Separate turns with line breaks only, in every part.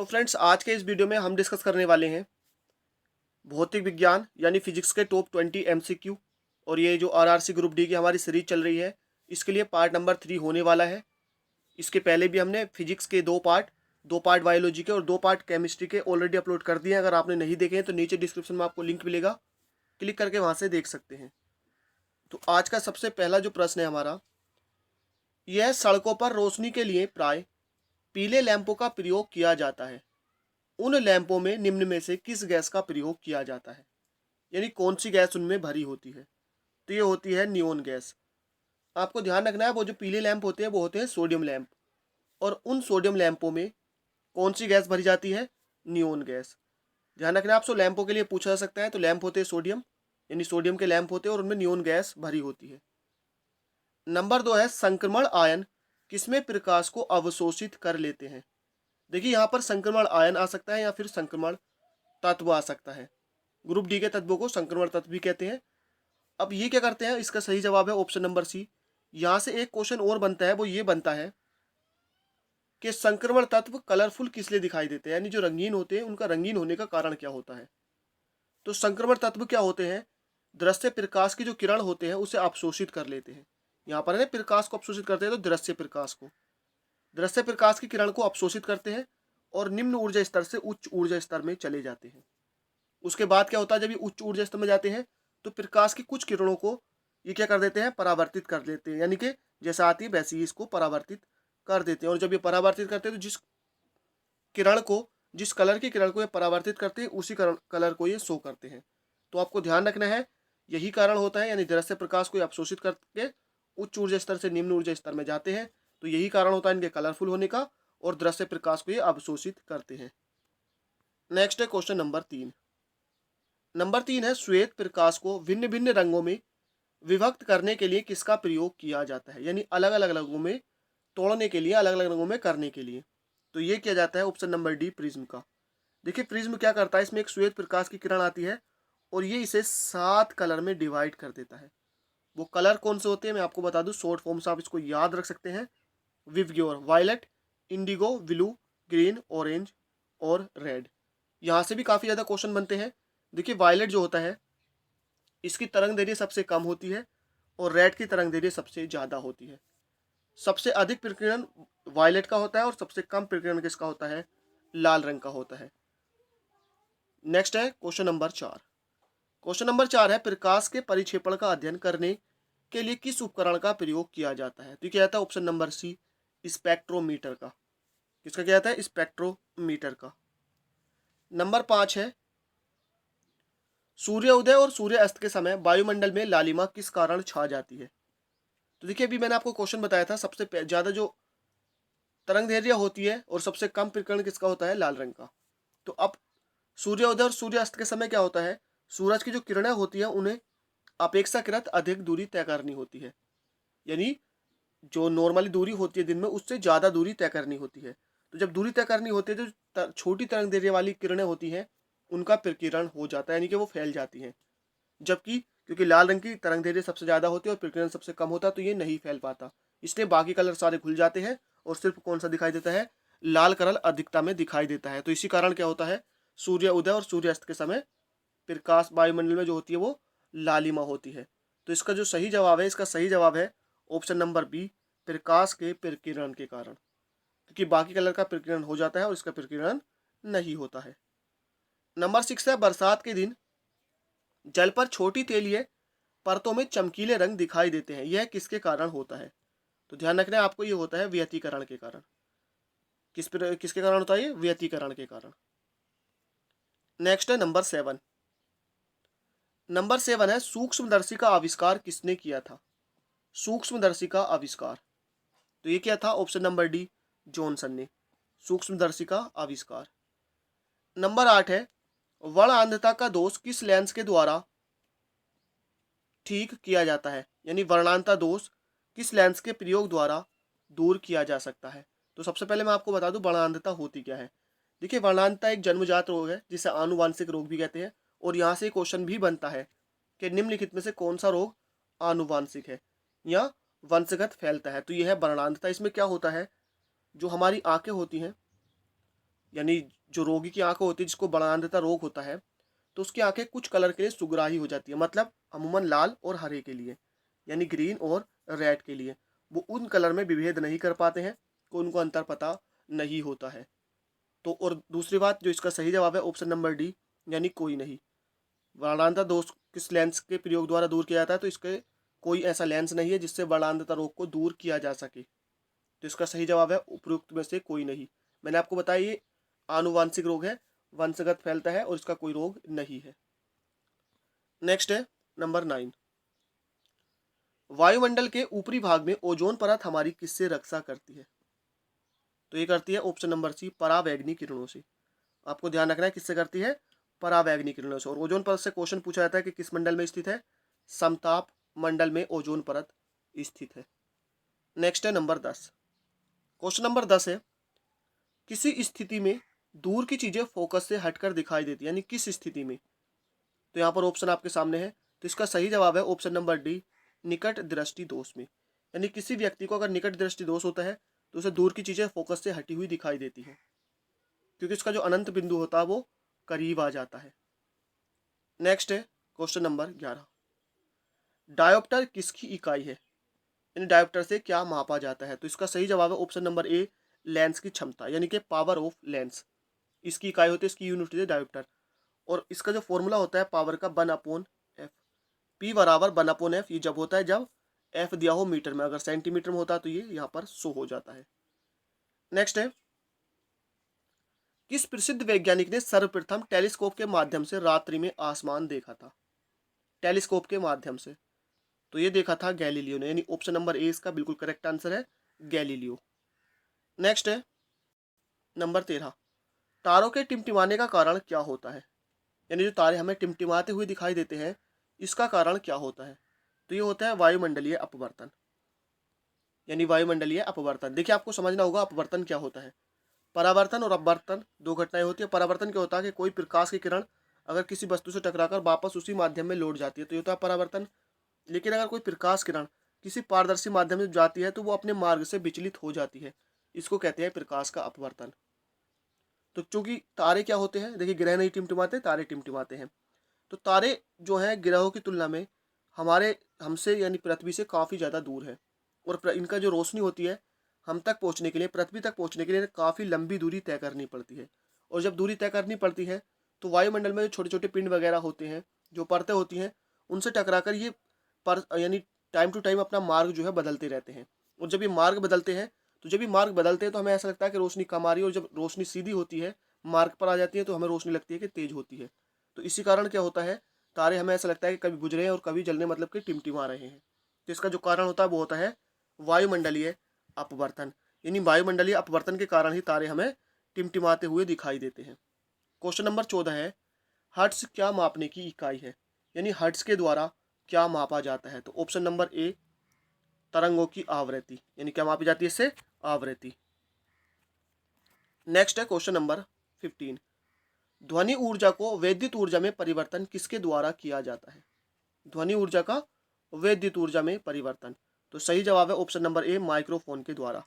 तो फ्रेंड्स, आज के इस वीडियो में हम डिस्कस करने वाले हैं भौतिक विज्ञान यानी फिजिक्स के टॉप 20 एमसीक्यू। और ये जो आरआरसी ग्रुप डी की हमारी सीरीज चल रही है, इसके लिए पार्ट नंबर 3 होने वाला है। इसके पहले भी हमने फिजिक्स के दो पार्ट बायोलॉजी के और 2 पार्ट केमिस्ट्री के ऑलरेडी अपलोड कर दिए हैं। अगर आपने नहीं देखे हैं तो नीचे डिस्क्रिप्शन में आपको लिंक मिलेगा, क्लिक करके वहाँ से देख सकते हैं। तो आज का सबसे पहला जो प्रश्न है हमारा, यह सड़कों पर रोशनी के लिए प्राय पीले लैंपों का प्रयोग किया जाता है। उन लैंपों में निम्न में से किस गैस का प्रयोग किया जाता है, यानी कौन सी गैस उनमें भरी होती है। तो ये होती है नियोन गैस। आपको ध्यान रखना है, वो जो पीले लैंप होते हैं वो होते हैं सोडियम लैंप, और उन सोडियम लैंपों में कौन सी गैस भरी जाती है, नियोन गैस। ध्यान रखना है, आपसे लैंपों के लिए पूछा जा सकता है। तो लैंप होते हैं सोडियम, यानी सोडियम के लैंप होते हैं और उनमें नियोन गैस भरी होती है। नंबर 2 है संक्रमण आयन किसमें प्रकाश को अवशोषित कर लेते हैं। देखिए, यहाँ पर संक्रमण आयन आ सकता है या फिर संक्रमण तत्व आ सकता है। ग्रुप डी के तत्वों को संक्रमण तत्व भी कहते हैं। अब ये क्या करते हैं, इसका सही जवाब है ऑप्शन नंबर सी। यहाँ से एक क्वेश्चन और बनता है, वो ये बनता है कि संक्रमण तत्व कलरफुल किस लिए दिखाई देते हैं, यानी जो रंगीन होते हैं उनका रंगीन होने का कारण क्या होता है। तो संक्रमण तत्व क्या होते हैं, दृश्य प्रकाश की जो किरण होते हैं उसे अवशोषित कर लेते हैं। यहाँ पर है प्रकाश को अवशोषित करते हैं, तो दृश्य प्रकाश की किरण को अवशोषित करते हैं और निम्न ऊर्जा स्तर से उच्च ऊर्जा स्तर में चले जाते हैं। उसके बाद क्या होता है, जब ये उच्च ऊर्जा स्तर में जाते हैं तो प्रकाश की कुछ किरणों को ये क्या कर देते हैं, परावर्तित कर देते हैं, यानी कि जैसा आती है वैसे ही इसको परावर्तित कर देते हैं। और जब ये परावर्तित करते हैं तो जिस कलर की किरण को ये परावर्तित करते हैं उसी कलर को ये शो करते हैं। तो आपको ध्यान रखना है, यही कारण होता है, यानी दृश्य प्रकाश को अवशोषित करके उच्च ऊर्जा स्तर से निम्न ऊर्जा स्तर में जाते हैं। तो यही कारण होता है इनके कलरफुल होने का, और दृश्य प्रकाश को ये अवशोषित करते हैं। नेक्स्ट है क्वेश्चन नंबर 3। नंबर 3 है श्वेत प्रकाश को भिन्न भिन्न रंगों में विभक्त करने के लिए किसका प्रयोग किया जाता है, यानी अलग अलग रंगों में तोड़ने के लिए, अलग अलग रंगों में करने के लिए। तो ये किया जाता है ऑप्शन नंबर डी, प्रिज्म का। देखिए, प्रिज्म क्या करता है, इसमें एक श्वेत प्रकाश की किरण आती है और ये इसे 7 कलर में डिवाइड कर देता है। वो कलर कौन से होते हैं मैं आपको बता दूं, शॉर्ट फॉर्म से आप इसको याद रख सकते हैं। विवग्योर, violet, indigo, blue, green, orange और रेड। यहाँ से भी काफ़ी ज़्यादा क्वेश्चन बनते हैं। देखिए, वायलेट जो होता है इसकी तरंग दैर्घ्य सबसे कम होती है और रेड की तरंग दैर्घ्य सबसे ज़्यादा होती है। सबसे अधिक प्रकीर्णन वायलेट का होता है और सबसे कम प्रकीर्णन किसका होता है, लाल रंग का होता है। नेक्स्ट है क्वेश्चन नंबर 4। क्वेश्चन नंबर 4 है प्रकाश के परिक्षेपण का अध्ययन करने के लिए किस उपकरण का प्रयोग किया जाता है। तो क्या आता है ऑप्शन नंबर सी, स्पेक्ट्रोमीटर का। किसका क्या आता है, स्पेक्ट्रोमीटर का। नंबर 5 है सूर्य उदय और सूर्य अस्त के समय वायुमंडल में लालिमा किस कारण छा जाती है। तो देखिए, अभी मैंने आपको क्वेश्चन बताया था, सबसे ज़्यादा जो तरंग दैर्घ्य होती है और सबसे कम प्रकीर्णन किसका होता है, लाल रंग का। तो अब सूर्योदय और सूर्यास्त के समय क्या होता है, सूरज की जो किरणें होती है उन्हें अपेक्षाकृत अधिक दूरी तय करनी होती है, यानी जो नॉर्मली दूरी होती है दिन में उससे ज़्यादा दूरी तय करनी होती है। तो जब दूरी तय करनी होती है तो छोटी तरंग दैर्घ्य वाली किरणें होती हैं उनका प्रकीर्णन हो जाता है, यानी कि वो फैल जाती हैं। जबकि क्योंकि लाल रंग की तरंग दैर्घ्य सबसे ज़्यादा होती है और प्रकीर्णन सबसे कम होता है, तो ये नहीं फैल पाता, इसलिए बाकी कलर सारे खुल जाते हैं और सिर्फ कौन सा दिखाई देता है, लाल कलर अधिकता में दिखाई देता है। तो इसी कारण क्या होता है, सूर्य उदय और सूर्यास्त के समय प्रकाश वायुमंडल में जो होती है वो लालिमा होती है। तो इसका जो सही जवाब है, इसका सही जवाब है ऑप्शन नंबर बी, प्रकाश के प्रकीर्णन के कारण, क्योंकि बाकी कलर का प्रकीर्णन हो जाता है और इसका प्रकीर्णन नहीं होता है। नंबर 6 है बरसात के दिन जल पर छोटी तेलीय परतों में चमकीले रंग दिखाई देते हैं, यह किसके कारण होता है। तो ध्यान रखना है आपको, ये होता है व्यतिकरण के कारण। किसके कारण होता है ये, व्यतिकरण के कारण। नेक्स्ट है नंबर 7। नंबर 7 है सूक्ष्मदर्शी का आविष्कार किसने किया था। सूक्ष्मदर्शी का आविष्कार, तो ये क्या था, ऑप्शन नंबर डी, जॉनसन ने सूक्ष्मदर्शी का आविष्कार। नंबर 8 है वर्णआंधता का दोष किस लेंस के द्वारा ठीक किया जाता है, यानी वर्णांता दोष किस लेंस के प्रयोग द्वारा दूर किया जा सकता है। तो सबसे पहले मैं आपको बता दूं वर्णांधता होती क्या है। देखिए, वर्णांधता एक जन्मजात रोग है जिसे आनुवांशिक रोग भी कहते हैं, और यहाँ से क्वेश्चन भी बनता है कि निम्नलिखित में से कौन सा रोग आनुवांशिक है या वंशगत फैलता है। तो यह है वर्णांधता। इसमें क्या होता है, जो हमारी आंखें होती हैं यानी जो रोगी की आंखें होती है, जिसको वर्णांधता रोग होता है, तो उसकी आंखें कुछ कलर के लिए सुगराही हो जाती है, मतलब अमूमन लाल और हरे के लिए, यानी ग्रीन और रेड के लिए वो उन कलर में विभेद नहीं कर पाते हैं, तो उनको अंतर पता नहीं होता है। तो और दूसरी बात, जो इसका सही जवाब है ऑप्शन नंबर डी, यानी कोई नहीं। वर्णांधता दोष किस लेंस के प्रयोग द्वारा दूर किया जाता है, तो इसके कोई ऐसा लेंस नहीं है जिससे वर्णांधता रोग को दूर किया जा सके। तो इसका सही जवाब है उपयुक्त में से कोई नहीं। मैंने आपको बताया ये आनुवांशिक रोग है, वंशगत फैलता है और इसका कोई रोग नहीं है। नेक्स्ट है नंबर 9। वायुमंडल के ऊपरी भाग में ओजोन परत हमारी किससे रक्षा करती है? तो ये करती है ऑप्शन नंबर सी, परावैंगनी किरणों से। आपको ध्यान रखना है किससे करती है, परावैंगनी किरणों से। और ओजोन परत से क्वेश्चन पूछा जाता है कि किस मंडल में स्थित है, समताप मंडल में ओजोन परत स्थित है। नेक्स्ट है नंबर 10। क्वेश्चन नंबर 10 है, किसी स्थिति में दूर की चीजें फोकस से हटकर दिखाई देती है, यानी किस स्थिति में? तो यहाँ पर ऑप्शन आपके सामने है, तो इसका सही जवाब है ऑप्शन नंबर डी, निकट दृष्टि दोष में। यानी किसी व्यक्ति को अगर निकट दृष्टि दोष होता है तो उसे दूर की चीजें फोकस से हटी हुई दिखाई देती हैं, क्योंकि इसका जो अनंत बिंदु होता है वो करीब आ जाता है। नेक्स्ट है क्वेश्चन नंबर 11। डायोप्टर किसकी इकाई है, यानी डायोप्टर से क्या मापा जाता है? तो इसका सही जवाब है ऑप्शन नंबर ए, लेंस की क्षमता, यानी कि पावर ऑफ लेंस। इसकी इकाई होती है, इसकी यूनिट होती है डायोप्टर। और इसका जो फॉर्मूला होता है पावर का 1/f, P बराबर 1/f। ये जब होता है जब f दिया हो मीटर में, अगर सेंटीमीटर में होता है तो ये यहाँ पर शो हो जाता है। नेक्स्ट है, किस प्रसिद्ध वैज्ञानिक ने सर्वप्रथम टेलीस्कोप के माध्यम से रात्रि में आसमान देखा था? टेलीस्कोप के माध्यम से, तो ये देखा था गैलीलियो ने, यानी ऑप्शन नंबर ए इसका बिल्कुल करेक्ट आंसर है, गैलीलियो। नेक्स्ट है नंबर 13। तारों के टिमटिमाने का कारण क्या होता है? यानी जो तारे हमें टिमटिमाते हुए दिखाई देते हैं, इसका कारण क्या होता है? तो ये होता है वायुमंडलीय अपवर्तन, यानी वायुमंडलीय अपवर्तन। देखिए आपको समझना होगा अपवर्तन क्या होता है। परावर्तन और अपवर्तन दो घटनाएं होती है। परावर्तन क्या होता है कि कोई प्रकाश की किरण अगर किसी वस्तु से टकराकर वापस उसी माध्यम में लौट जाती है, तो ये होता है परावर्तन। लेकिन अगर कोई प्रकाश किरण किसी पारदर्शी माध्यम में जाती है तो वो अपने मार्ग से विचलित हो जाती है, इसको कहते हैं प्रकाश का अपवर्तन। तो चूंकि तारे क्या होते हैं, देखिए ग्रह नहीं टिमटिमाते, तारे टिमटिमाते हैं। तो तारे जो हैं ग्रहों की तुलना में हमारे हमसे यानी पृथ्वी से काफ़ी ज़्यादा दूर है, और इनका जो रोशनी होती है हम तक पहुंचने के लिए, पृथ्वी तक पहुंचने के लिए काफ़ी लंबी दूरी तय करनी पड़ती है। और जब दूरी तय करनी पड़ती है तो वायुमंडल में जो छोटे छोटे पिंड वगैरह होते हैं, जो परतें होती हैं, उनसे टकराकर ये पर यानी टाइम टू टाइम अपना मार्ग जो है बदलते रहते हैं। और जब ये मार्ग बदलते हैं, तो जब ये मार्ग बदलते हैं तो हमें ऐसा लगता है कि रोशनी कम आ रही है, और जब रोशनी सीधी होती है मार्ग पर आ जाती है तो हमें रोशनी लगती है कि तेज होती है। तो इसी कारण क्या होता है, तारे हमें ऐसा लगता है कि कभी बुझ रहे हैं और कभी जलने मतलब कि टिमटिमा रहे हैं। तो इसका जो कारण होता है वो होता है वायुमंडलीय अपवर्तन, यानी वायुमंडलीय अपवर्तन के कारण ही तारे हमें टिमटिमाते हुए दिखाई देते हैं। क्वेश्चन नंबर 14 है, हर्ट्ज क्या मापने की इकाई है, यानी हर्ट्ज के द्वारा क्या मापा जाता है? तो ऑप्शन नंबर ए, तरंगों की आवृत्ति, यानी क्या मापी जाती है इससे, आवृत्ति। नेक्स्ट है क्वेश्चन नंबर 15। ध्वनि ऊर्जा को वैद्युत ऊर्जा में परिवर्तन किसके द्वारा किया जाता है? ध्वनि ऊर्जा का वैद्युत ऊर्जा में परिवर्तन, तो सही जवाब है ऑप्शन नंबर ए, माइक्रोफोन के द्वारा।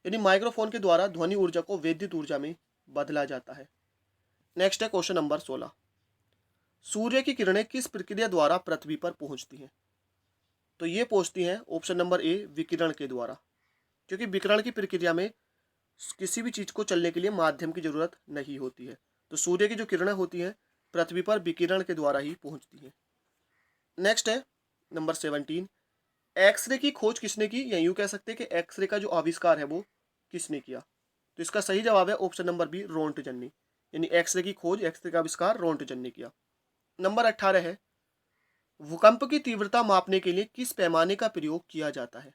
यानी माइक्रोफोन के द्वारा ध्वनि ऊर्जा को वैद्युत ऊर्जा में बदला जाता है। नेक्स्ट है क्वेश्चन नंबर 16। सूर्य की किरणें किस प्रक्रिया द्वारा पृथ्वी पर पहुंचती हैं? तो ये पहुंचती हैं ऑप्शन नंबर ए, विकिरण के द्वारा, क्योंकि विकिरण की प्रक्रिया में किसी भी चीज को चलने के लिए माध्यम की जरूरत नहीं होती है। तो सूर्य की जो किरणें होती हैं पृथ्वी पर विकिरण के द्वारा ही पहुंचती हैं। नेक्स्ट है नंबर 17। एक्सरे की खोज किसने की, या यूं कह सकते हैं कि एक्सरे का जो आविष्कार है वो किसने किया? तो इसका सही जवाब है ऑप्शन नंबर बी, रोंटजन ने। यानी एक्सरे की खोज, एक्सरे का आविष्कार रोंटजन ने किया। नंबर 18 है, भूकंप की तीव्रता मापने के लिए किस पैमाने का प्रयोग किया जाता है?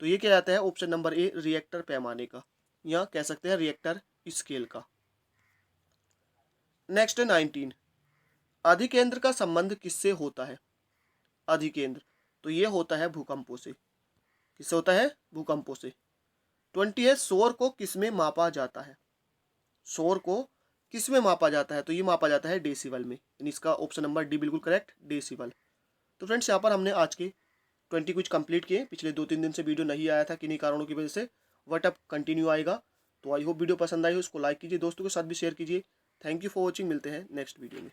तो ये क्या जाता है ऑप्शन नंबर ए, रिएक्टर पैमाने का, या कह सकते हैं रिएक्टर स्केल का। नेक्स्ट है 19। अधिकेंद्र का संबंध किससे होता है? अधिकेंद्र, तो ये होता है भूकंपों से। किससे होता है? भूकंपों से। 20 है, शोर को किसमें मापा जाता है? शोर को किसमें मापा जाता है? तो ये मापा जाता है डेसिबल में, यानी इसका ऑप्शन नंबर डी बिल्कुल करेक्ट, डेसिबल। तो फ्रेंड्स यहाँ पर हमने आज के 20 कुछ कंप्लीट किए। पिछले 2-3 दिन से वीडियो नहीं आया था किन्हीं कारणों की वजह से, बट अब कंटिन्यू आएगा। तो आई होप वीडियो पसंद आई हो, इसको लाइक कीजिए, दोस्तों के साथ भी शेयर कीजिए। थैंक यू फॉर वॉचिंग, मिलते हैं नेक्स्ट वीडियो में।